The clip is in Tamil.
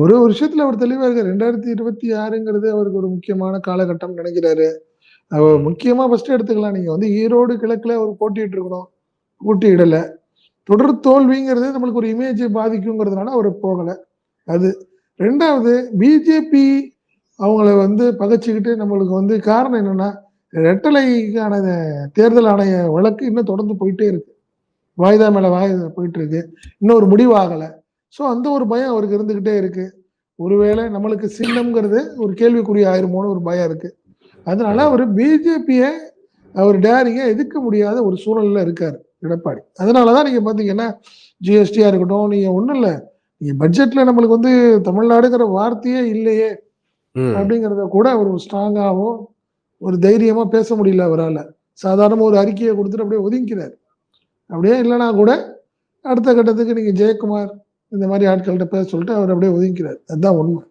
ஒரு விஷயத்துல அவர் தெளிவா இருக்காரு. 2026ங்கிறது அவருக்கு ஒரு முக்கியமான காலகட்டம் நினைக்கிறாரு. ம். முக்கியமா ஃபர்ஸ்ட் எடுத்துக்கலாம். நீங்க வந்து ஈரோடு கிழக்குல அவர் போட்டியிட்டு இருக்கணும். போட்டியிடல. தொடர் தோல்விங்கிறது நம்மளுக்கு ஒரு இமேஜ் பாதிக்குங்கிறதுனால அவர் போகல. அது. 2வது பிஜேபி அவங்கள வந்து பகைச்சுக்கிட்டு நம்மளுக்கு வந்து காரணம் என்னன்னா, ரெட்டலைக்கான தேர்தல் ஆணைய வழக்கு இன்னும் தொடர்ந்து போயிட்டே இருக்கு. வாய்தா மேல வாய்தா போயிட்டு இருக்கு. இன்னும் ஒரு முடிவு ஆகல. ஸோ அந்த ஒரு பயம் அவருக்கு இருந்துகிட்டே இருக்கு. ஒருவேளை நம்மளுக்கு சின்னம்ங்கிறது ஒரு கேள்விக்குறி ஆயிருமோன்னு ஒரு பயம் இருக்கு. அதனால ம். அவரு பிஜேபிய அவர் டேரிங்கா எதிர்க்க முடியாத ஒரு சூழல்ல இருக்காரு எடப்பாடி. அதனால தான் நீங்க பார்த்தீங்கன்னா, ஜிஎஸ்டியா இருக்கட்டும், நீங்க ஒண்ணும் இல்ல. நீங்க பட்ஜெட்ல நம்மளுக்கு வந்து தமிழ்நாடுங்கிற வார்த்தையே இல்லையே! ம். அப்படிங்கிறத கூட அவர் ஸ்ட்ராங்காவோ, ஒரு தைரியமா பேச முடியல அவரால. சாதாரணமா ஒரு அறிக்கைய குடுத்துட்டு அப்படியே ஒதுங்கிக்கிறாரு. அப்படியே இல்லன்னா கூட அடுத்த கட்டத்துக்கு நீங்க ஜெயக்குமார் இந்த மாரி ஆட்கள்ட்ட பேச சொல்லிட்டு அவர் அப்படியே ஒதுங்கிக்கிறாரு. அதுதான் உண்மை.